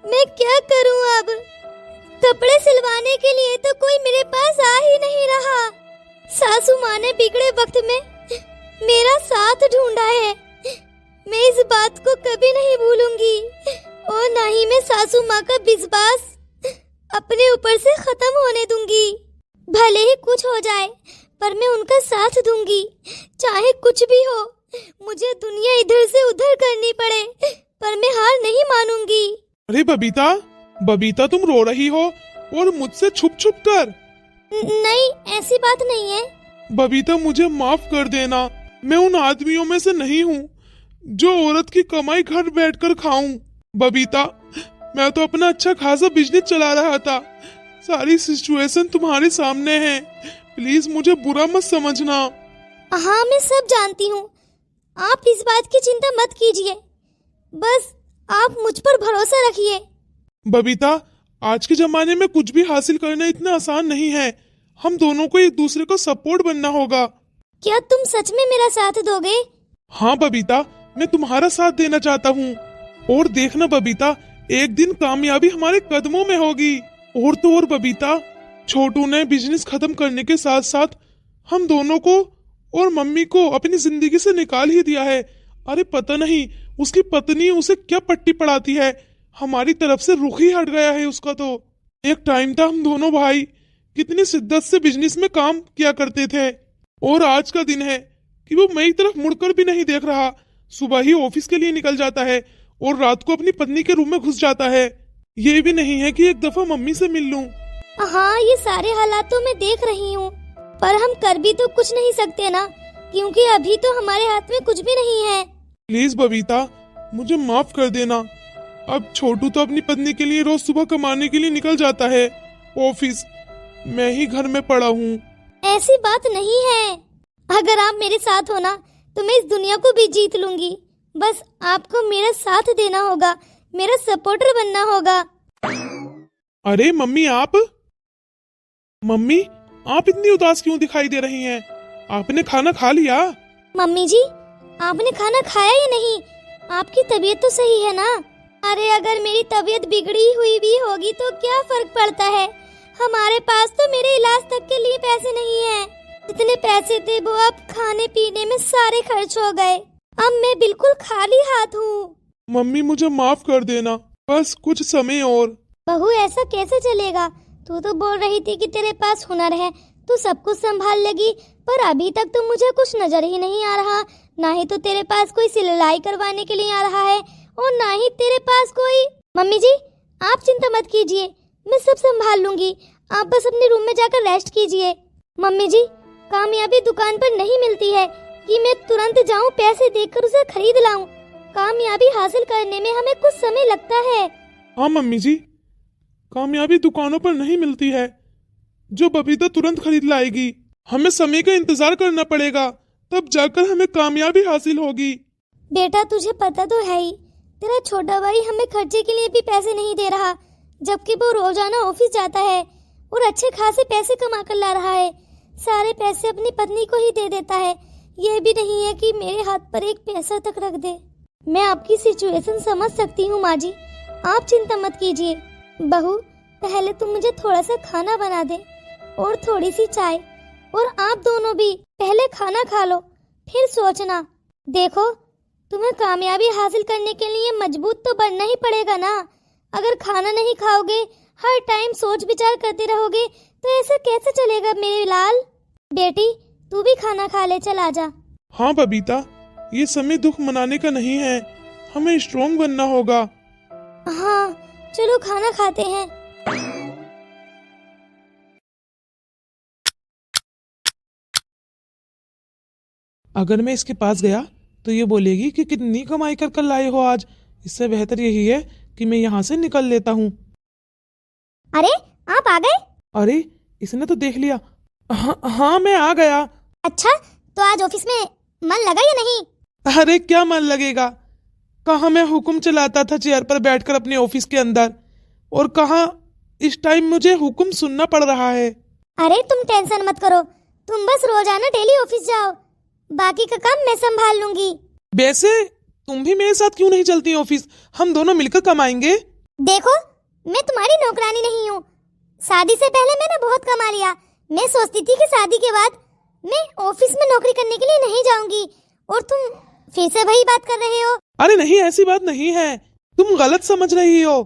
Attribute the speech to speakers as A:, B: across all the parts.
A: मैं क्या करूं अब? कपड़े सिलवाने के लिए तो कोई मेरे पास आ ही नहीं रहा। सासू माँ ने बिगड़े वक्त में मेरा साथ ढूंढा है। मैं इस बात को कभी नहीं भूलूंगी और ना ही मैं सासू माँ का विश्वास अपने ऊपर से खत्म होने दूंगी। भले ही कुछ हो जाए पर मैं उनका साथ दूंगी, चाहे कुछ भी हो। मुझे दुनिया इधर से उधर करनी पड़े पर मैं हार नहीं मानूंगी।
B: अरे बबीता, बबीता तुम रो रही हो और मुझसे छुप छुप कर।
A: नहीं, ऐसी बात नहीं है।
B: बबीता मुझे माफ कर देना। मैं उन आदमियों में से नहीं हूँ जो औरत की कमाई घर बैठकर खाऊं। बबीता, मैं तो अपना अच्छा खासा बिजनेस चला रहा था। सारी सिचुएशन तुम्हारे सामने है। प्लीज मुझे बुरा मत समझना।
A: हाँ, मैं सब जानती हूँ। आप इस बात की चिंता मत कीजिए, बस आप मुझ पर भरोसा रखिए।
B: बबीता, आज के जमाने में कुछ भी हासिल करना इतना आसान नहीं है। हम दोनों को एक दूसरे को सपोर्ट बनना होगा।
A: क्या तुम सच में मेरा साथ दोगे?
B: हाँ बबीता, मैं तुम्हारा साथ देना चाहता हूँ। और देखना बबीता, एक दिन कामयाबी हमारे कदमों में होगी। और तो और बबीता, छोटू ने बिजनेस खत्म करने के साथ साथ हम दोनों को और मम्मी को अपनी जिंदगी से निकाल ही दिया है। अरे पता नहीं उसकी पत्नी उसे क्या पट्टी पड़ाती है। हमारी तरफ से रुख ही हट गया है उसका। तो एक टाइम था हम दोनों भाई कितनी शिद्दत से बिजनेस में काम किया करते थे, और आज का दिन है कि वो मेरी तरफ मुड़कर भी नहीं देख रहा। सुबह ही ऑफिस के लिए निकल जाता है और रात को अपनी पत्नी के रूम में घुस जाता है। ये भी नहीं है कि एक दफा मम्मी से मिल लूं।
A: हाँ, ये सारे हालात तो मैं देख रही हूँ, पर हम कर भी तो कुछ नहीं सकते ना, क्योंकि अभी तो हमारे हाथ में कुछ भी नहीं है।
B: प्लीज बबीता, मुझे माफ कर देना। अब छोटू तो अपनी पत्नी के लिए रोज सुबह कमाने के लिए निकल जाता है ऑफिस। मैं ही घर में पड़ा हूँ।
A: ऐसी बात नहीं है। अगर आप मेरे साथ हो ना तो मैं इस दुनिया को भी जीत लूंगी। बस आपको मेरा साथ देना होगा, मेरा सपोर्टर बनना होगा।
B: अरे मम्मी, मम्मी आप इतनी उदास क्यों दिखाई दे रही हैं? आपने खाना खा लिया?
A: मम्मी जी, आपने खाना खाया या नहीं? आपकी तबीयत तो सही है ना? अरे अगर मेरी तबीयत बिगड़ी हुई भी होगी तो क्या फर्क पड़ता है? हमारे पास तो मेरे इलाज तक के लिए पैसे नहीं है। जितने पैसे थे वो अब खाने पीने में सारे खर्च हो गए। अब मैं बिल्कुल खाली हाथ हूँ।
B: मम्मी मुझे माफ कर देना, बस कुछ समय और।
A: बहू, ऐसा कैसे चलेगा? तू तो बोल रही थी कि तेरे पास हुनर है, तू सब कुछ संभाल लेगी, पर अभी तक तो मुझे कुछ नजर ही नहीं आ रहा। ना ही तो तेरे पास कोई सिलाई करवाने के लिए आ रहा है और ना ही तेरे पास कोई। मम्मी जी, आप चिंता मत कीजिए, मैं सब संभाल लूंगी। आप बस अपने रूम में जाकर रेस्ट कीजिए। मम्मी जी, कामयाबी दुकान पर नहीं मिलती है कि मैं तुरंत जाऊं पैसे देकर उसे खरीद लाऊं। कामयाबी हासिल करने में हमें कुछ समय लगता है।
B: हाँ मम्मी जी, कामयाबी दुकानों पर नहीं मिलती है जो बबीता तुरंत खरीद लाएगी। हमें समय का इंतजार करना पड़ेगा, तब जाकर हमें कामयाबी हासिल होगी।
A: बेटा, तुझे पता तो है ही, तेरा छोटा भाई हमें खर्चे के लिए भी पैसे नहीं दे रहा, जबकि वो रोजाना ऑफिस जाता है और अच्छे खासे पैसे कमा कर ला रहा है। सारे पैसे अपनी पत्नी को ही दे देता है। यह भी नहीं है कि मेरे हाथ पर एक पैसा तक रख दे। मैं आपकी सिचुएशन समझ सकती हूँ माँ जी, आप चिंता मत कीजिए। बहू, पहले तुम मुझे थोड़ा सा खाना बना दे और थोड़ी सी चाय, और आप दोनों भी पहले खाना खा लो, फिर सोचना। देखो, तुम्हें कामयाबी हासिल करने के लिए मजबूत तो बनना ही पड़ेगा ना। अगर खाना नहीं खाओगे, हर टाइम सोच विचार करते रहोगे, तो ऐसा कैसे चलेगा मेरे लाल? बेटी, तू भी खाना खा ले, चल आजा।
B: हाँ बबीता, ये समय दुख मनाने का नहीं है, हमें स्ट्रॉन्ग बनना होगा।
A: हाँ, चलो खाना खाते हैं।
C: अगर मैं इसके पास गया तो ये बोलेगी कि कितनी कमाई कर कर लाए हो आज। इससे बेहतर यही है कि मैं यहाँ से निकल लेता हूँ।
A: अरे, आप आ गए?
C: अरे, इसने तो देख लिया। हाँ, मैं आ गया।
A: अच्छा, तो आज ऑफिस में मन लगा या नहीं?
C: अरे क्या मन लगेगा, कहाँ मैं हुक्म चलाता था चेयर पर बैठकर अपने ऑफिस के अंदर, और कहाँ इस टाइम मुझे हुक्म सुनना पड़ रहा है।
A: अरे तुम टेंशन मत करो, तुम बस रोजाना डेली ऑफिस जाओ, बाकी का काम मैं संभाल लूंगी।
C: वैसे तुम भी मेरे साथ क्यों नहीं चलती ऑफिस? हम दोनों मिलकर कमाएंगे।
A: देखो, मैं तुम्हारी नौकरानी नहीं हूँ। शादी से पहले मैंने बहुत कमा लिया। मैं सोचती थी कि शादी के बाद मैं ऑफिस में नौकरी करने के लिए नहीं जाऊंगी, और तुम फिर से वही बात कर रहे हो।
C: अरे नहीं, ऐसी बात नहीं है, तुम गलत समझ रही हो।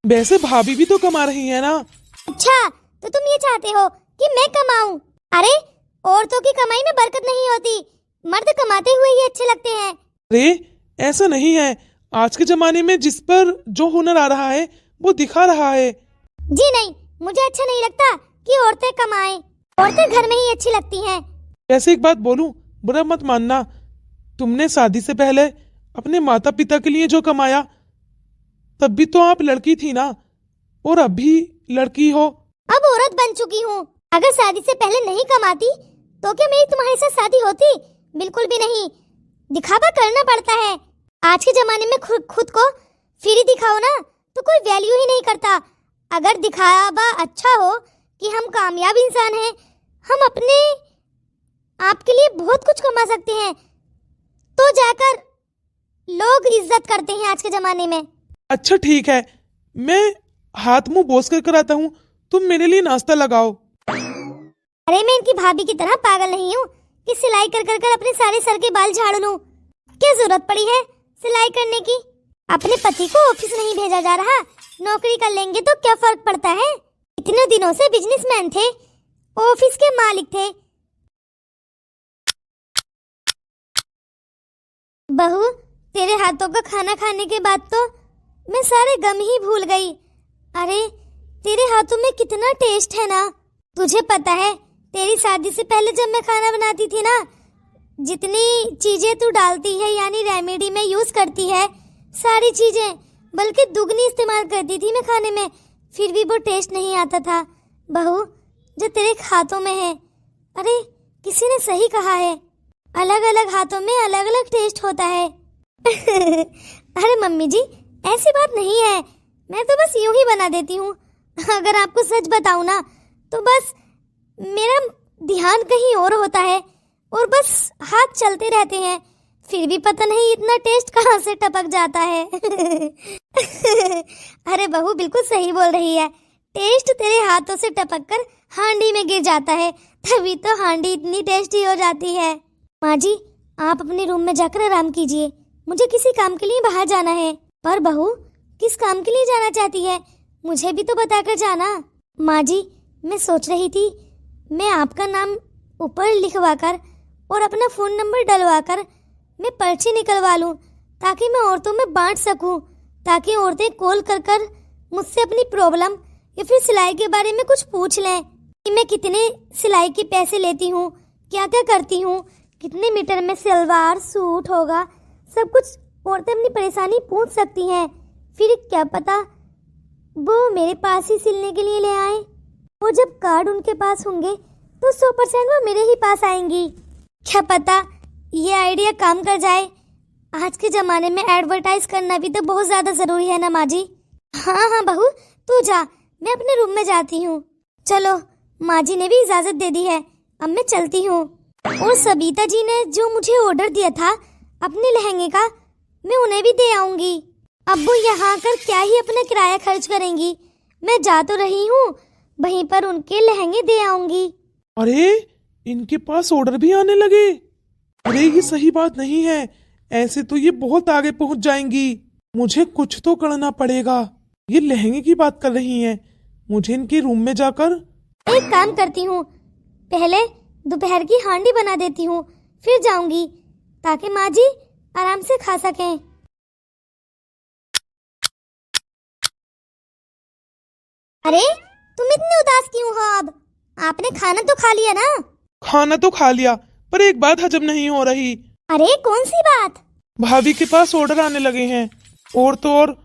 C: वैसे भाभी भी तो कमा रही है ना।
A: अच्छा, तो तुम ये चाहते हो कि मैं कमाऊं? अरे, औरतों की कमाई में बरकत नहीं होती, मर्द कमाते हुए ही अच्छे लगते हैं।
C: अरे ऐसा नहीं है, आज के जमाने में जिस पर जो हुनर आ रहा है वो दिखा रहा है।
A: जी नहीं, मुझे अच्छा नहीं लगता कि औरतें कमाएं। औरतें घर में ही अच्छी लगती हैं।
C: वैसे एक बात बोलूं, बुरा मत मानना, तुमने शादी से पहले अपने माता पिता के लिए जो कमाया, तब भी तो आप लड़की थी ना, और अब भी लड़की हो।
A: अब औरत बन चुकी हूँ। अगर शादी से पहले नहीं कमाती तो क्या मेरी तुम्हारे साथ शादी होती? बिल्कुल भी नहीं। दिखावा करना पड़ता है। आज के जमाने में खुद को फ्री दिखाओ ना तो कोई वैल्यू ही नहीं करता। अगर दिखावा अच्छा हो कि हम कामयाब इंसान हैं, हम अपने आप के लिए बहुत कुछ कमा सकते हैं, तो जाकर लोग इज्जत करते हैं आज के जमाने में।
C: अच्छा ठीक है, मैं हाथ मुंह बोस कर कर आता हूँ, तुम मेरे लिए नाश्ता लगाओ।
A: अरे मैं इनकी भाभी की तरह पागल नहीं हूँ कि सिलाई कर कर कर अपने सारे सर के बाल झाड़ लूं। क्या जरूरत पड़ी है सिलाई करने की? अपने पति को ऑफिस नहीं भेजा जा रहा, नौकरी कर लेंगे तो क्या फर्क पड़ता है? इतने दिनों से बिजनेसमैन थे, ऑफिस के मालिक थे। बहू, तेरे हाथों का खाना खाने के बाद तो मैं सारे गम ही भूल गई। अरे, तेरे हाथों में कितना टेस्ट है ना। तुझे पता है, तेरी शादी से पहले जब मैं खाना बनाती थी ना, जितनी चीजें तू डालती है यानी रेमेडी में यूज करती है, सारी चीजें बल्कि दुगनी इस्तेमाल करती थी मैं खाने में, फिर भी वो टेस्ट नहीं आता था। बहू, जो तेरे हाथों में है, अरे किसी ने सही कहा है, अलग अलग हाथों में अलग अलग टेस्ट होता है। अरे मम्मी जी, ऐसी बात नहीं है, मैं तो बस यूं ही बना देती हूँ। अगर आपको सच बताऊं ना तो बस मेरा ध्यान कहीं और होता है और बस हाथ चलते रहते हैं, फिर भी पता नहीं इतना टेस्ट कहाँ से टपक जाता है। अरे बहू बिल्कुल सही बोल रही है, टेस्ट तेरे हाथों से टपक कर हांडी में गिर जाता है, तभी तो हांडी इतनी टेस्टी हो जाती है। माँ जी, आप अपने रूम में जाकर आराम कीजिए, मुझे किसी काम के लिए बाहर जाना है। पर बहू, किस काम के लिए जाना चाहती है? मुझे भी तो बताकर जाना। माँ जी, मैं सोच रही थी मैं आपका नाम ऊपर लिखवाकर और अपना फोन नंबर डलवाकर मैं पर्ची निकलवा लूं, ताकि मैं औरतों में बांट सकूं, ताकि औरतें कॉल कर कर मुझसे अपनी प्रॉब्लम या फिर सिलाई के बारे में कुछ पूछ लें कि मैं कितने सिलाई के पैसे लेती हूँ, क्या क्या करती हूँ, कितने मीटर में सलवार सूट होगा, सब कुछ औरतें अपनी परेशानी पूछ सकती हैं। फिर क्या पता वो मेरे पास ही सिलने के लिए ले आए, और जब कार्ड उनके पास होंगे तो 100% वो मेरे ही पास आएंगी। क्या पता ये आइडिया काम कर जाए। आज के ज़माने में एडवर्टाइज करना भी तो बहुत ज़्यादा ज़रूरी है ना माँ जी। हाँ हाँ बहू, तू जा, मैं अपने रूम में जाती हूँ। चलो, माँ जी ने भी इजाज़त दे दी है, अब मैं चलती हूँ। और सबिता जी ने जो मुझे ऑर्डर दिया था अपने लहंगे का, मैं उन्हें भी दे आऊंगी। अब वो यहाँ आकर क्या ही अपना किराया खर्च करेंगी, मैं जा तो रही हूँ, वहीं पर उनके लहंगे दे आऊंगी।
C: अरे इनके पास ऑर्डर भी आने लगे। अरे ये सही बात नहीं है, ऐसे तो ये बहुत आगे पहुंच जाएंगी। मुझे कुछ तो करना पड़ेगा। ये लहंगे की बात कर रही हैं, मुझे इनके रूम में जाकर
A: एक काम करती हूँ, पहले दोपहर की हांडी बना देती हूँ, फिर जाऊंगी, ताकि माँ जी आराम से खा सकें। अरे तुम इतनी उदास क्यों हो? अब आपने खाना तो खा लिया ना?
C: खाना तो खा लिया, पर एक बात हजम नहीं हो रही।
A: अरे कौन सी बात?
C: भाभी के पास ऑर्डर आने लगे हैं, और तो और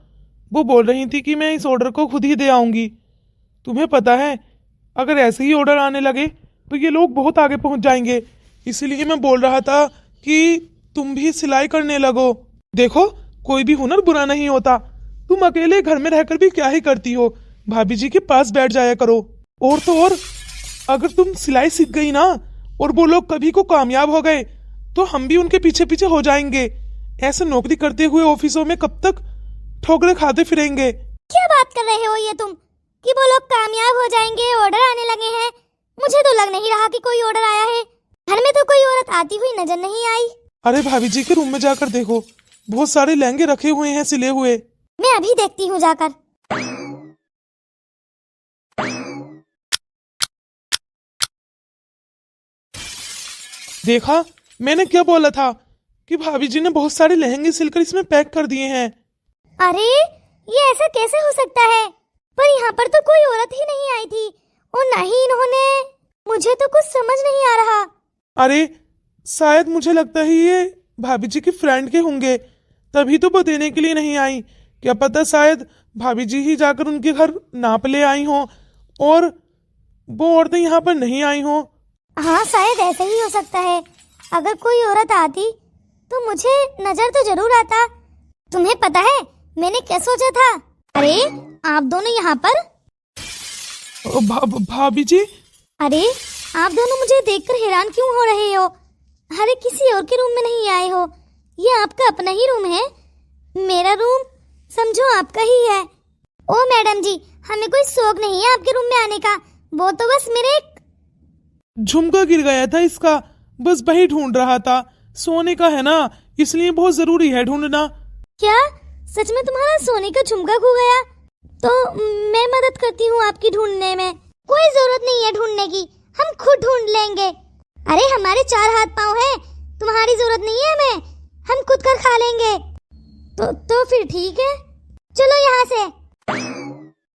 C: वो बोल रही थी कि मैं इस ऑर्डर को खुद ही दे आऊंगी। तुम्हें पता है, अगर ऐसे ही ऑर्डर आने लगे तो ये लोग बहुत आगे पहुंच जाएंगे, इसीलिए मैं बोल रहा था कि तुम भी सिलाई करने लगो। देखो, कोई भी हुनर बुरा नहीं होता, तुम अकेले घर में रहकर भी क्या ही करती हो, भाभी जी के पास बैठ जाया करो। और तो और अगर तुम सिलाई सीख गई ना और वो लोग कभी को कामयाब हो गए तो हम भी उनके पीछे पीछे हो जाएंगे। ऐसे नौकरी करते हुए ऑफिसों में कब तक ठोकरे खाते फिरेंगे।
A: क्या बात कर रहे हो ये तुम कि वो लोग कामयाब हो जाएंगे, ऑर्डर आने लगे हैं? मुझे तो लग नहीं रहा कि कोई ऑर्डर आया है। घर में तो कोई औरत आती हुई नजर नहीं आई।
C: अरे भाभी जी के रूम में जाकर देखो, बहुत सारे लहंगे रखे हुए हैं सिले हुए।
A: मैं अभी देखती हूँ जाकर।
C: देखा, मैंने क्या बोला था कि भाभी जी ने बहुत सारे लहंगे सिलकर इसमें पैक कर दिए हैं।
A: अरे ये ऐसा कैसे हो सकता है? पर यहाँ पर तो कोई औरत ही नहीं आई थी और ना ही इन्होंने। मुझे तो कुछ समझ नहीं आ रहा।
C: अरे शायद मुझे लगता है ये भाभी जी के फ्रेंड के होंगे, तभी तो वो देने के लिए नहीं आई। क्या पता शायद भाभी जी ही जाकर उनके घर नाप ले आई हो और वो औरतें यहाँ पर नहीं आई हो।
A: हाँ शायद ऐसा ही हो सकता है। अगर कोई औरत आती तो मुझे नजर तो जरूर आता। तुम्हें पता है मैंने क्या सोचा था? अरे आप दोनों यहाँ पर?
C: भाभी जी?
A: अरे आप दोनों मुझे देखकर हैरान क्यों हो रहे हो? अरे किसी और के रूम में नहीं आए हो, ये आपका अपना ही रूम है। मेरा रूम समझो आपका ही है। ओ मैडम जी, हमें कोई शौक नहीं है आपके रूम में आने का, वो तो बस मेरे
C: झुमका गिर गया था इसका, बस वही ढूंढ रहा था। सोने का है ना, इसलिए बहुत जरूरी है ढूंढना।
A: क्या सच में तुम्हारा सोने का झुमका खो गया? तो मैं मदद करती हूँ आपकी ढूंढने में। कोई जरूरत नहीं है ढूंढने की, हम खुद ढूंढ लेंगे। अरे हमारे 4 हाथ पाँव हैं, तुम्हारी जरूरत नहीं है हमें, हम खुद कर खा लेंगे। तो फिर ठीक है, चलो यहाँ से।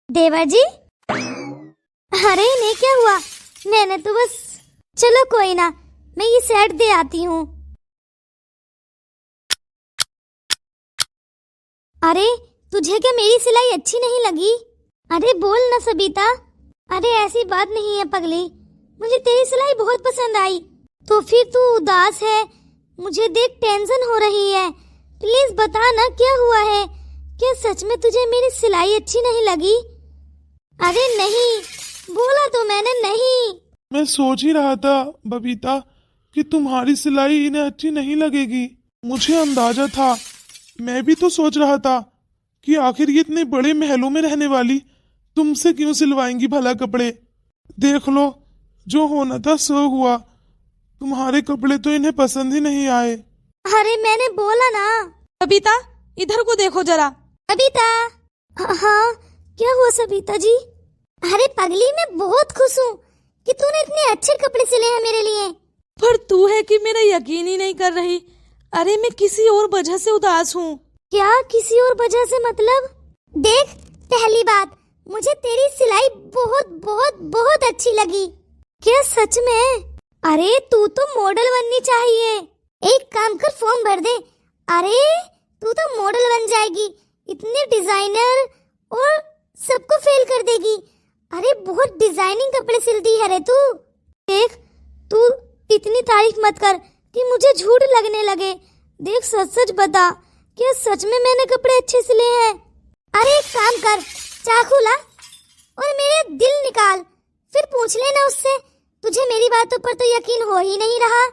A: देवर जी, अरे इन्हें क्या हुआ? मैंने तो बस, चलो कोई ना, मैं ये सेट दे आती हूँ। अरे तुझे क्या मेरी सिलाई अच्छी नहीं लगी? अरे बोल ना सबिता। अरे ऐसी बात नहीं है पगली, मुझे तेरी सिलाई बहुत पसंद आई। तो फिर तू उदास है, मुझे देख टेंशन हो रही है। प्लीज बता ना क्या हुआ है? क्या सच में तुझे मेरी सिलाई अच्छी नहीं लगी? अरे नहीं, बोला तो मैंने नहीं।
C: मैं सोच ही रहा था बबीता कि तुम्हारी सिलाई इन्हें अच्छी नहीं लगेगी। मुझे अंदाजा था, मैं भी तो सोच रहा था कि आखिर ये इतने बड़े महलों में रहने वाली तुमसे क्यों सिलवाएंगी भला कपड़े। देख लो, जो होना था सो हुआ। तुम्हारे कपड़े तो इन्हें पसंद ही नहीं आए।
A: अरे मैंने बोला ना।
D: बबीता, इधर को देखो जरा।
A: सबिता। हाँ क्या हुआ सबिता जी? अरे पगली, मैं बहुत खुश हूँ कि तूने इतने अच्छे कपड़े सिले हैं मेरे लिए।
D: पर तू है कि मेरा यकीन ही नहीं कर रही। अरे मैं किसी और वजह से उदास हूँ।
A: क्या किसी और वजह से मतलब? देख, पहली बात, मुझे तेरी सिलाई बहुत बहुत बहुत अच्छी लगी। क्या सच में? अरे तू तो मॉडल बननी चाहिए। एक काम कर, फॉर्म भर दे। अरे तू तो मॉडल बन जाएगी, इतने डिजाइनर, और सबको फेल कर देगी। अरे बहुत डिजाइनिंग कपड़े सिलती है रे तू। देख, तू इतनी तारीफ मत कर कि मुझे झूठ लगने लगे। देख सच सच बता, क्या सच में मैंने कपड़े अच्छे सिले हैं? अरे एक काम कर, चाकू ला और मेरे दिल निकाल, फिर पूछ लेना उससे। तुझे मेरी बातों पर तो यकीन हो ही नहीं रहा।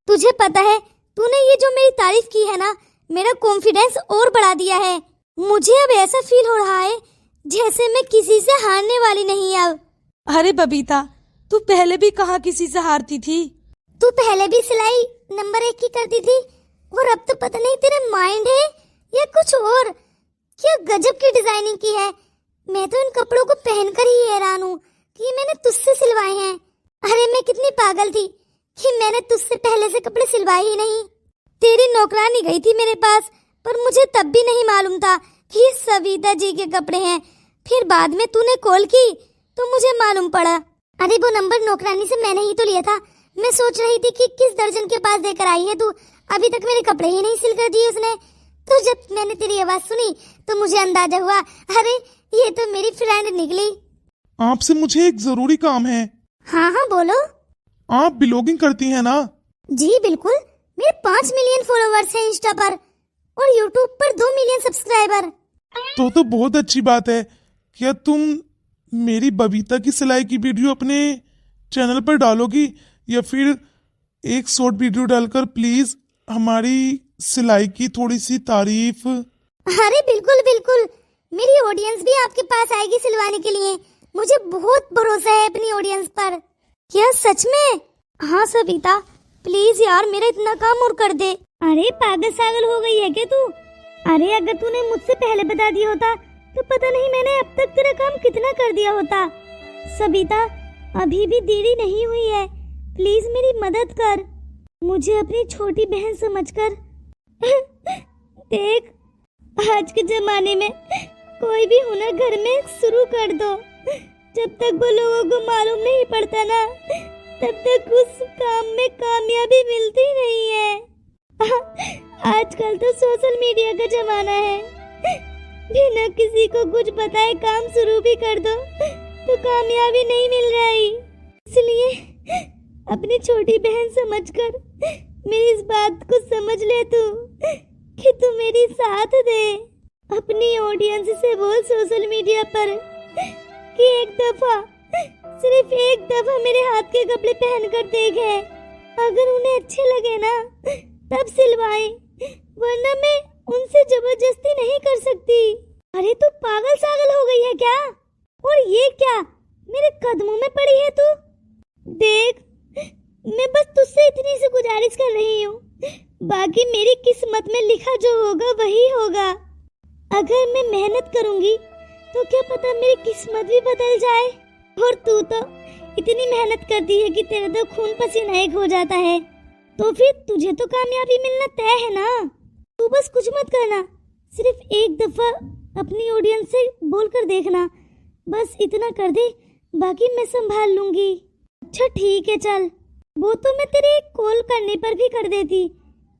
A: तुझे पता है, तूने ये जो मेरी तारीफ की है ना, मेरा कॉन्फिडेंस और बढ़ा दिया है। मुझे अब ऐसा फील हो रहा है जैसे मैं किसी से हारने वाली नहीं अब।
D: अरे बबीता, तू पहले भी कहाँ किसी से हारती थी।
A: तू पहले भी सिलाई नंबर 1 की करती थी, और अब तो पता नहीं तेरा माइंड है या कुछ और। क्या गजब की डिजाइनिंग की है। मैं तो इन कपड़ों को पहनकर ही हैरान हूँ कि मैंने तुझसे सिलवाए हैं। अरे मैं कितनी पागल थी कि मैंने तुझसे पहले से कपड़े सिलवाए ही नहीं। तेरी नौकरानी गई थी मेरे पास, पर मुझे तब भी नहीं मालूम था कि ये सविता जी के कपड़े हैं। फिर बाद में तूने कॉल की तो मुझे मालूम पड़ा। अरे वो नंबर नौकरानी से मैंने ही तो लिया था। मैं सोच रही थी कि किस दर्जन के पास देकर आई है तू, अभी तक मेरे कपड़े ही नहीं सिल कर दिए उसने। तो जब मैंने तेरी आवाज सुनी तो मुझे अंदाजा हुआ, अरे ये तो मेरी फ्रेंड निकली।
C: आपसे मुझे एक जरूरी काम है।
A: हाँ हाँ बोलो।
C: आप ब्लॉगिंग करती हैं ना?
A: जी बिल्कुल, मेरे 5 मिलियन फॉलोवर्स हैं इंस्टा पर, और यूट्यूब पर 2 मिलियन सब्सक्राइबर।
C: तो बहुत अच्छी बात है। क्या तुम मेरी बबीता की सिलाई की वीडियो अपने चैनल पर डालोगी, या फिर एक शॉर्ट वीडियो डालकर प्लीज हमारी सिलाई की थोड़ी सी तारीफ?
A: अरे बिल्कुल बिल्कुल, मेरी ऑडियंस भी आपके पास आएगी सिलवाने के लिए। मुझे बहुत भरोसा है अपनी ऑडियंस पर। क्या सच में? हाँ सविता, प्लीज यार मेरा इतना काम और कर दे। अरे पागल सागल हो गई है क्या तू? अरे अगर तूने मुझसे पहले बता दिया होता तो पता नहीं मैंने अब तक तेरा काम कितना कर दिया होता। सविता, अभी भी देरी नहीं हुई है, प्लीज मेरी मदद कर। मुझे अपनी छोटी बहन समझकर देख, आज के जमाने में कोई भी हुनर घर में शुरू कर दो, जब तक वो लोगों को मालूम नहीं पड़ता ना, तब तक उस काम में कामयाबी मिलती नहीं है। आजकल तो सोशल मीडिया का जमाना है, बिना किसी को कुछ बताए काम शुरू भी कर दो तो कामयाबी नहीं मिल रही। इसलिए अपनी छोटी बहन समझकर मेरी इस बात को समझ ले तू, कि तू मेरी साथ दे। अपनी ऑडियंस से बोल सोशल मीडिया पर कि एक दफा, सिर्फ एक दफा मेरे हाथ के कपड़े पहनकर देखे, अगर उन्हें अच्छे लगे ना तब सिलवाए, वरना मैं उनसे जबरदस्ती नहीं कर सकती। अरे तू पागल सागल हो गई है क्या? और ये क्या मेरे कदमों में पड़ी है तू? देख, मैं बस तुझसे इतनी सी गुजारिश कर रही हूँ, बाकी मेरी किस्मत में लिखा जो होगा वही होगा। अगर मैं मेहनत करूंगी तो क्या पता मेरी किस्मत भी बदल जाए। और तू तो इतनी मेहनत करती है कि तेरा तो खून पसीना एक हो जाता है, तो फिर तुझे तो कामयाबी मिलना तय है ना। तू बस कुछ मत करना, सिर्फ एक दफा अपनी ऑडियंस से बोलकर देखना, बस इतना कर दे, बाकी मैं संभाल लूंगी। अच्छा ठीक है चल, वो तो मैं तेरे कॉल करने पर भी कर देती।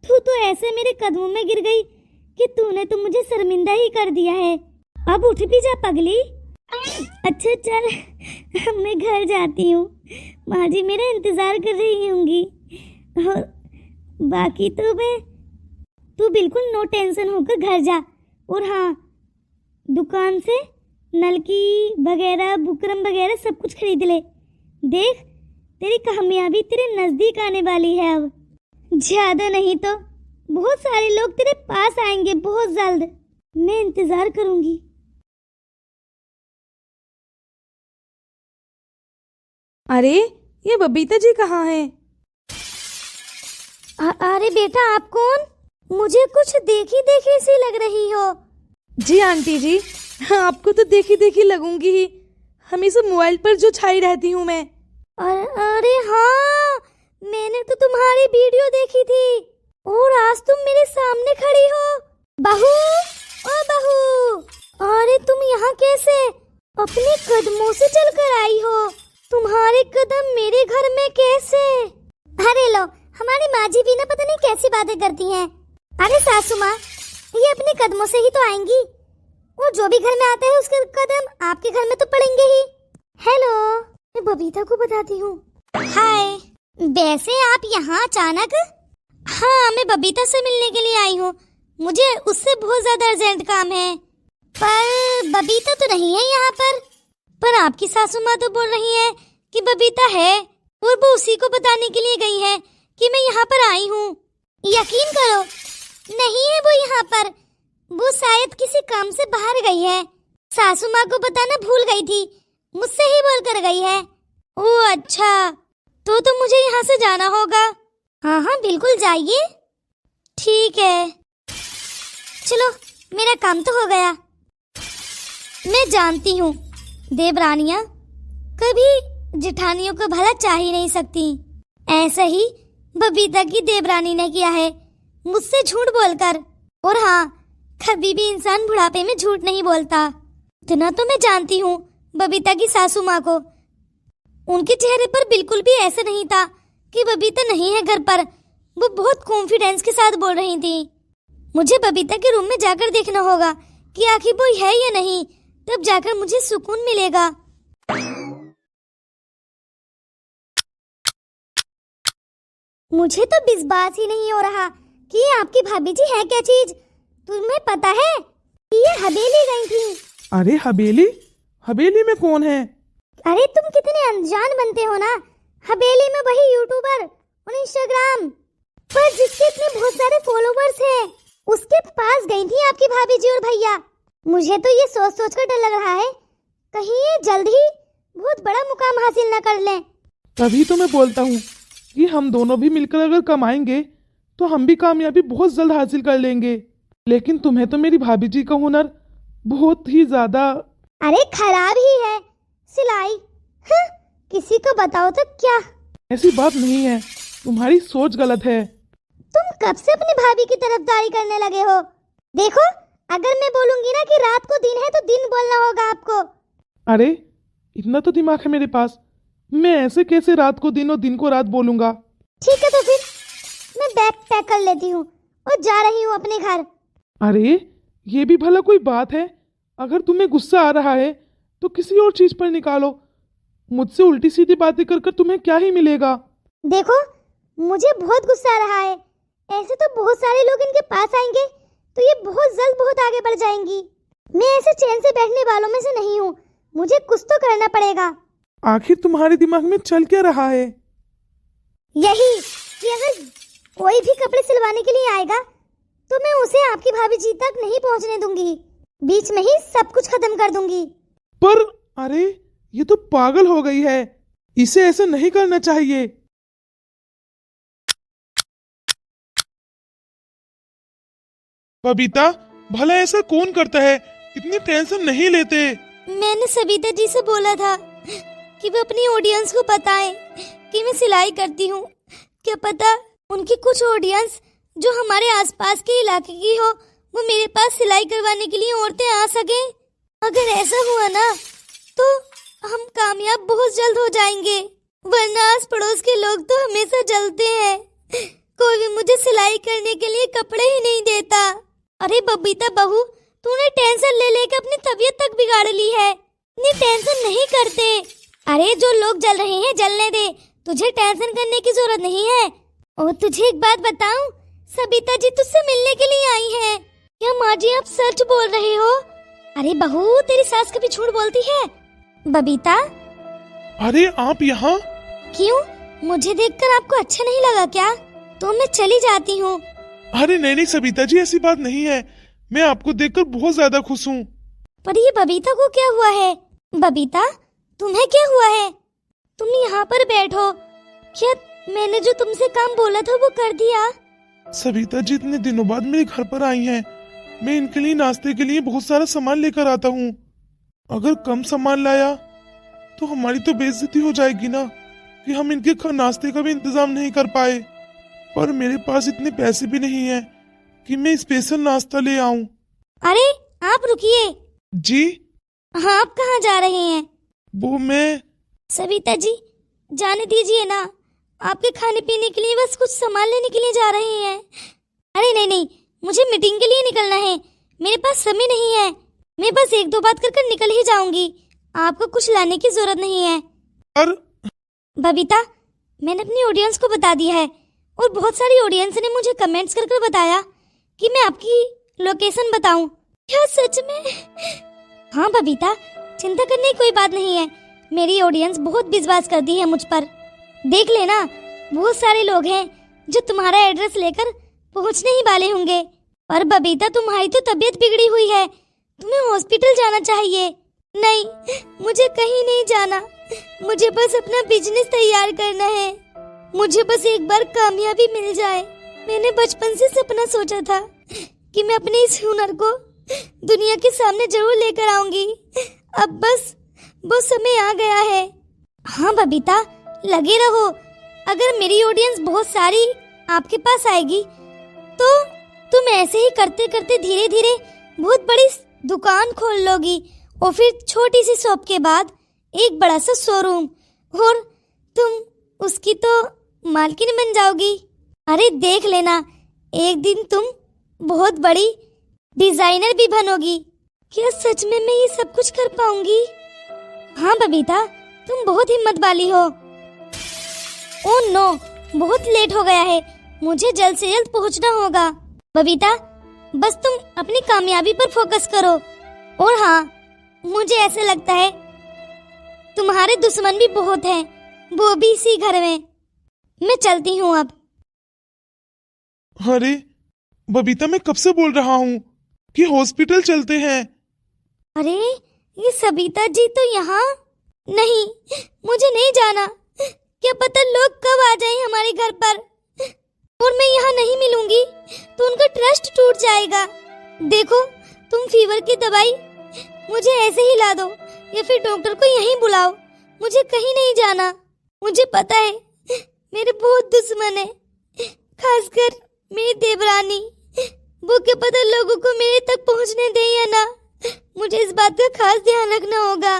A: तू तो ऐसे मेरे कदमों में गिर गई कि तूने तो मुझे शर्मिंदा ही कर दिया है। अब उठ भी जा पगली। अच्छा चल, मैं घर जाती हूँ, माँ जी मेरा इंतजार कर रही होंगी। और बाकी तो तू बिल्कुल नो टेंशन होकर घर जा। और हाँ, दुकान से नलकी वगैरह बुकरम वगैरह सब कुछ खरीद ले। देख, तेरी कामयाबी तेरे नजदीक आने वाली है। अब ज्यादा नहीं तो बहुत सारे लोग तेरे पास आएंगे बहुत जल्द। मैं इंतजार करूंगी।
D: अरे ये बबीता जी कहाँ हैं?
A: अरे बेटा आप कौन? मुझे कुछ देखी देखी सी लग रही हो।
D: जी आंटी जी, आपको तो देखी देखी लगूंगी ही, हमेशा मोबाइल पर जो छाई रहती हूँ मैं।
A: अरे हाँ, मैंने तो तुम्हारी वीडियो देखी थी और आज तुम मेरे सामने खड़ी हो। बहू, ओ बहू, अरे तुम यहाँ कैसे? अपने कदमों से चलकर आई हो। तुम्हारे कदम मेरे घर में कैसे? अरे लो, हमारी माँ जी भी ना पता नहीं कैसी बातें करती हैं। अरे सासू माँ, ये अपने कदमों से ही तो आएंगी। वो जो भी घर में आता है उसके कदम आपके घर में तो पड़ेंगे ही। हेलो, मैं बबीता को बताती हूँ। हाय, वैसे आप यहाँ अचानक? हाँ, मैं बबीता से मिलने के लिए आई हूँ, मुझे उससे बहुत ज्यादा अर्जेंट काम है। पर बबीता तो नहीं है यहाँ पर आपकी सासू माँ तो बोल रही है कि बबीता है, और वो उसी को बताने के लिए गई है कि मैं यहाँ पर आई हूँ। यकीन करो, नहीं है वो यहाँ पर, वो शायद किसी काम से बाहर गई है। सासू माँ को बताना भूल गई थी, मुझसे ही बोल कर गई है। ओह अच्छा, तो मुझे यहाँ से जाना होगा। हाँ हाँ बिल्कुल जाइए। ठीक है, चलो मेरा काम तो हो गया। मैं जानती हूँ देवरानियाँ कभी जेठानियों को भला चाह ही नहीं सकती। ऐसा ही बबीता की देवरानी ने किया है, मुझसे झूठ बोलकर। और हाँ, कभी भी इंसान बुढ़ापे में झूठ नहीं बोलता। इतना तो मैं जानती हूँ बबीता की सासू माँ को, उनके चेहरे पर बिल्कुल भी ऐसा नहीं था कि बबीता नहीं है घर पर। वो बहुत कॉन्फिडेंस के साथ बोल रही थी। मुझे बबीता के रूम में जाकर देखना होगा कि आखिर वो है या नहीं, तब जाकर मुझे सुकून मिलेगा। मुझे तो विश्वास ही नहीं हो रहा कि ये आपकी भाभी जी है क्या चीज। तुम्हें पता है कि ये हवेली गई थी।
C: अरे हवेली? हवेली में कौन है?
A: अरे तुम कितने अनजान बनते हो ना। हवेली में वही यूट्यूबर और इंस्टाग्राम पर जिसके इतने बहुत सारे फॉलोवर्स हैं, उसके पास गई थी आपकी भाभी जी और भैया। मुझे तो ये सोच सोच कर डर लग रहा है, कहीं ये जल्द ही बहुत बड़ा मुकाम हासिल न कर लें।
C: तभी तो मैं बोलता हूँ कि हम दोनों भी मिलकर अगर कमाएंगे तो हम भी कामयाबी बहुत जल्द हासिल कर लेंगे। लेकिन तुम्हें तो मेरी भाभी जी का हुनर बहुत ही ज्यादा।
A: अरे खराब ही है सिलाई। हाँ, किसी को बताओ तो क्या।
C: ऐसी बात नहीं है, तुम्हारी सोच गलत है।
A: तुम कब से अपनी भाभी की तरफदारी करने लगे हो? देखो, अगर मैं बोलूंगी ना कि रात को दिन है तो दिन बोलना होगा आपको।
C: अरे इतना तो दिमाग है मेरे पास, मैं ऐसे कैसे रात को दिन और दिन को रात बोलूंगा।
A: ठीक है तो फिर मैं बैग पैक कर लेती हूँ और जा रही हूँ अपने घर।
C: अरे ये भी भला कोई बात है? अगर तुम्हें गुस्सा आ रहा है तो किसी और चीज पर निकालो। मुझसे उल्टी सीधी बातें कर कर तुम्हें क्या ही मिलेगा।
A: देखो, मुझे बहुत गुस्सा आ रहा है। ऐसे तो बहुत सारे लोग इनके पास आएंगे तो ये बहुत जल्द बहुत आगे बढ़ जाएंगी। मैं ऐसे चैन से बैठने वालों में से नहीं हूँ, मुझे कुछ तो करना पड़ेगा।
C: आखिर तुम्हारे दिमाग में चल क्या रहा है?
A: यही कि अगर कोई भी कपड़े सिलवाने के लिए आएगा तो मैं उसे आपकी भाभी जी तक नहीं पहुंचने दूंगी, बीच में ही सब कुछ खत्म कर दूंगी।
C: पर अरे ये तो पागल हो गई है, इसे ऐसे नहीं करना चाहिए।
B: बबीता, भला ऐसा कौन करता है? इतनी टेंशन नहीं लेते।
A: मैंने सबिता जी से बोला था कि वो अपनी ऑडियंस को बताएं कि मैं सिलाई करती हूँ। क्या पता उनकी कुछ ऑडियंस जो हमारे आसपास के इलाके की हो, वो मेरे पास सिलाई करवाने के लिए औरतें आ सके। अगर ऐसा हुआ ना तो हम कामयाब बहुत जल्द हो जाएंगे, वरना आस पड़ोस के लोग तो हमेशा जलते हैं। कोई भी मुझे सिलाई करने के लिए कपड़े ही नहीं देता। अरे बबीता बहू, तूने टेंशन ले लेकर अपनी तबीयत तक बिगाड़ ली है। इतनी टेंशन नहीं करते। अरे जो लोग जल रहे हैं जलने दे, तुझे टेंशन करने की जरूरत नहीं है। और तुझे एक बात बताऊं, सबिता जी तुझसे मिलने के लिए आई हैं। क्या माँ जी आप सच बोल रहे हो? अरे बहू, तेरी सास कभी झूठ बोलती है? बबीता,
B: अरे आप यहाँ?
A: क्यों? मुझे देखकर आपको अच्छा नहीं लगा क्या? तो मैं चली जाती हूँ।
B: अरे नहीं नहीं सबिता जी, ऐसी बात नहीं है। मैं आपको देखकर बहुत ज्यादा खुश हूँ।
A: पर ये बबीता को क्या हुआ है? बबीता, तुम्हें क्या हुआ है? तुम यहाँ पर बैठो। क्या मैंने जो तुमसे काम बोला था वो कर दिया?
B: सबिता जी इतने दिनों बाद मेरे घर पर आई हैं। मैं इनके लिए नाश्ते के लिए बहुत सारा सामान लेकर आता हूँ। अगर कम सामान लाया तो हमारी तो बेइज्जती हो जाएगी ना, कि हम इनके नाश्ते का भी इंतजाम नहीं कर पाए। और मेरे पास इतने पैसे भी नहीं है कि मैं स्पेशल नाश्ता ले आऊं।
A: अरे आप रुकिए।
B: जी?
A: हाँ, आप कहाँ जा रहे हैं?
B: वो मैं
A: सविता जी, जाने दीजिए ना। आपके खाने पीने के लिए बस कुछ सामान लेने के लिए जा रहे हैं। अरे नहीं नहीं, मुझे मीटिंग के लिए निकलना है, मेरे पास समय नहीं है। मैं बस एक दो बात कर निकल ही जाऊंगी, आपको कुछ लाने की जरूरत नहीं है।
B: पर
A: बबीता, मैंने अपनी ऑडियंस को बता दिया है और बहुत सारी ऑडियंस ने मुझे कमेंट्स कर कर बताया कि मैं आपकी लोकेशन बताऊं। क्या सच में? हाँ बबीता, चिंता करने की कोई बात नहीं है। मेरी ऑडियंस बहुत विश्वास करती है मुझ पर। देख लेना, बहुत सारे लोग हैं जो तुम्हारा एड्रेस लेकर पहुंचने ही वाले होंगे। पर बबीता, तुम्हारी तो तबीयत बिगड़ी हुई है, तुम्हें हॉस्पिटल जाना चाहिए। नहीं, मुझे कहीं नहीं जाना, मुझे बस अपना बिजनेस तैयार करना है। मुझे बस एक बार कामयाबी मिल जाए। मैंने बचपन से सपना सोचा था कि मैं अपने इस हुनर को दुनिया के सामने जरूर लेकर आऊंगी। अब बस वो समय आ गया है। हाँ बबीता, लगे रहो। अगर मेरी ऑडियंस बहुत सारी आपके पास आएगी तो तुम ऐसे ही करते करते धीरे धीरे बहुत बड़ी दुकान खोल लोगी, और फिर छोटी सी शॉप के बाद एक बड़ा सा शोरूम, और तुम उसकी तो मालकिन बन जाओगी। अरे देख लेना, एक दिन तुम बहुत बड़ी डिजाइनर भी बनोगी। क्या सच में मैं ये सब कुछ कर पाऊंगी? हाँ बबीता, तुम बहुत हिम्मत वाली हो। ओह नो, बहुत लेट हो गया है, मुझे जल्द से जल्द पहुंचना होगा। बबीता, बस तुम अपनी कामयाबी पर फोकस करो। और हाँ, मुझे ऐसे लगता है तुम्हारे दुश्मन भी बहुत हैं, वो भी इसी घर में। मैं चलती हूँ अब।
B: अरे बबीता, मैं कब से बोल रहा हूँ कि हॉस्पिटल चलते हैं।
A: अरे ये सबिता जी तो यहाँ नहीं, मुझे नहीं जाना। क्या पता लोग कब आ जाएं हमारे घर पर और मैं यहाँ नहीं मिलूंगी तो उनका ट्रस्ट टूट जाएगा। देखो तुम फीवर की दवाई मुझे ऐसे ही ला दो या फिर डॉक्टर को यहीं बुलाओ, मुझे कहीं नहीं जाना। मुझे पता है मेरे बहुत दुश्मन है, खासकर मेरी देवरानी। वो क्या पता लोगों को मेरे तक पहुंचने दे या ना। मुझे इस बात का खास ध्यान रखना होगा।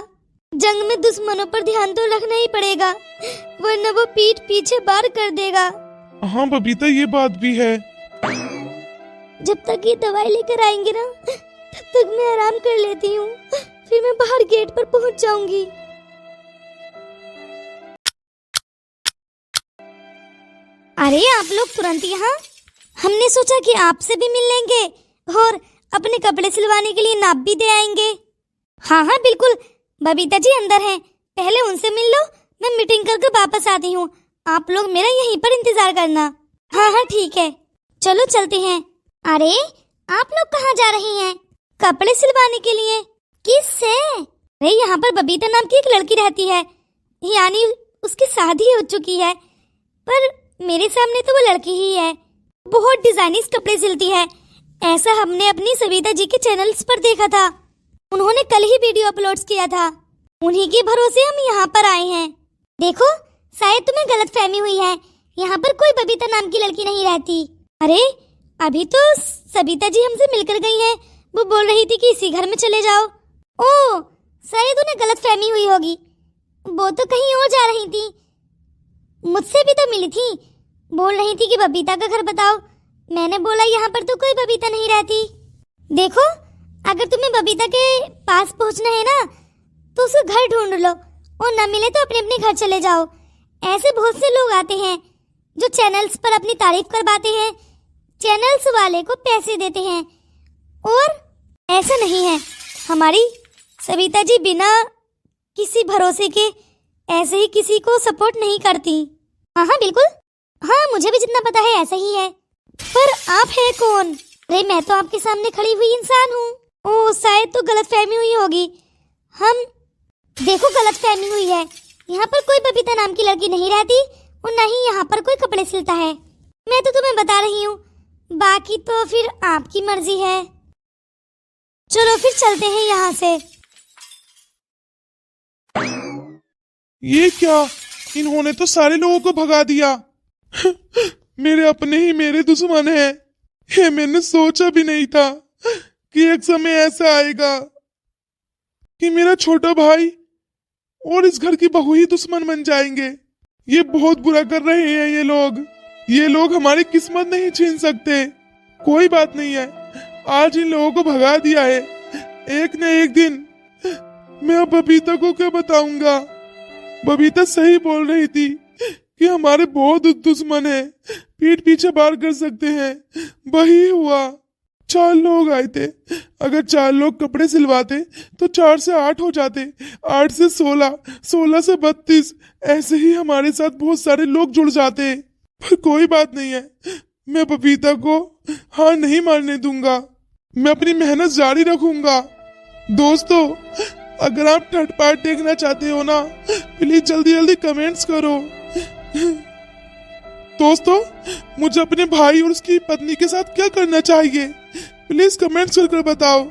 A: जंग में दुश्मनों पर ध्यान तो रखना ही पड़ेगा, वरना वो पीठ पीछे बार कर देगा।
B: हाँ बबीता, ये बात भी है।
A: जब तक ये दवाई लेकर आएंगे ना, तब तक मैं आराम कर लेती हूँ, फिर मैं बाहर गेट पर पहुँच जाऊंगी। अरे आप लोग तुरंत यहाँ? हमने सोचा कि आपसे भी मिल लेंगे और अपने कपड़े सिलवाने के लिए नाप भी दे आएंगे। हाँ हाँ बिल्कुल, बबीता जी अंदर हैं, पहले उनसे मिल लो, मैं मीटिंग करके वापस आती हूँ। आप लोग मेरा यहीं पर इंतजार करना। हाँ हाँ ठीक है, चलो चलते हैं। अरे आप लोग कहाँ जा रही हैं? कपड़े सिलवाने के लिए। किससे? अरे यहाँ पर बबीता नाम की एक लड़की रहती है, यानी उसकी शादी हो चुकी है, पर मेरे सामने तो वो लड़की ही है। बहुत डिजाइनिश कपड़े सिलती है, ऐसा हमने अपनी सविता जी के चैनल्स पर देखा था। उन्होंने कल ही वीडियो अपलोड किया था, उन्हीं के भरोसे हम यहाँ पर आए हैं। देखो शायद तुम्हें गलतफहमी हुई है, यहाँ पर कोई बबीता नाम की लड़की नहीं रहती। अरे अभी तो सविता जी हमसे मिलकर गई हैं, वो बोल रही थी कि इसी घर में चले जाओ। ओह शायद उन्हें गलतफहमी हुई होगी, वो तो कहीं और जा रही थी। मुझसे भी तो मिली थी, बोल रही थी कि बबीता का घर बताओ। मैंने बोला यहाँ पर तो कोई बबीता नहीं रहती। देखो अगर तुम्हें बबीता के पास पहुँचना है ना, तो उसका घर ढूंढ लो और न मिले तो अपने अपने घर चले जाओ। ऐसे बहुत से लोग आते हैं जो चैनल्स पर अपनी तारीफ करवाते हैं, चैनल्स वाले को पैसे देते हैं, और ऐसा नहीं है। हमारी सविता जी बिना किसी भरोसे के ऐसे ही किसी को सपोर्ट नहीं करती। हाँ हाँ बिल्कुल, हाँ मुझे भी जितना पता है ऐसा ही है। पर आप हैं कौन? अरे मैं तो आपके सामने खड़ी हुई इंसान हूँ। ओह शायद तो गलतफहमी हुई होगी। हम देखो गलतफहमी हुई है, यहाँ पर कोई बबीता नाम की लड़की नहीं रहती और न ही यहाँ पर कोई कपड़े सिलता है। मैं तो तुम्हें बता रही हूँ, बाकी तो फिर आपकी मर्जी है। चलो फिर चलते हैं यहाँ से।
B: ये क्या, इन्होंने तो सारे लोगों को भगा दिया। मेरे अपने ही मेरे दुश्मन हैं। ये मैंने सोचा भी नहीं था कि एक समय ऐसा आएगा कि मेरा छोटा भाई और इस घर की बहू ही दुश्मन बन जाएंगे। ये बहुत बुरा कर रहे हैं ये लोग हमारी किस्मत नहीं छीन सकते। कोई बात नहीं है, आज इन लोगों को भगा दिया है, एक न एक दिन मैं अब बबीता को क्या बताऊंगा। बबीता सही बोल रही थी कि हमारे बहुत दुश्मन हैं, पीठ पीछे बार कर सकते हैं। वही हुआ, 4 लोग आए थे। अगर 4 लोग कपड़े सिलवाते तो 4 से 8 हो जाते, 8 से 16, 16 से 32, ऐसे ही हमारे साथ बहुत सारे लोग जुड़ जाते। पर कोई बात नहीं है, मैं बबीता को हार नहीं मारने दूंगा, मैं अपनी मेहनत जारी रखूंगा। दोस्तों अगर आप थर्ड पार्ट देखना चाहते हो ना, प्लीज जल्दी जल्दी कमेंट्स करो। दोस्तों मुझे अपने भाई और उसकी पत्नी के साथ क्या करना चाहिए, प्लीज कमेंट्स करके बताओ।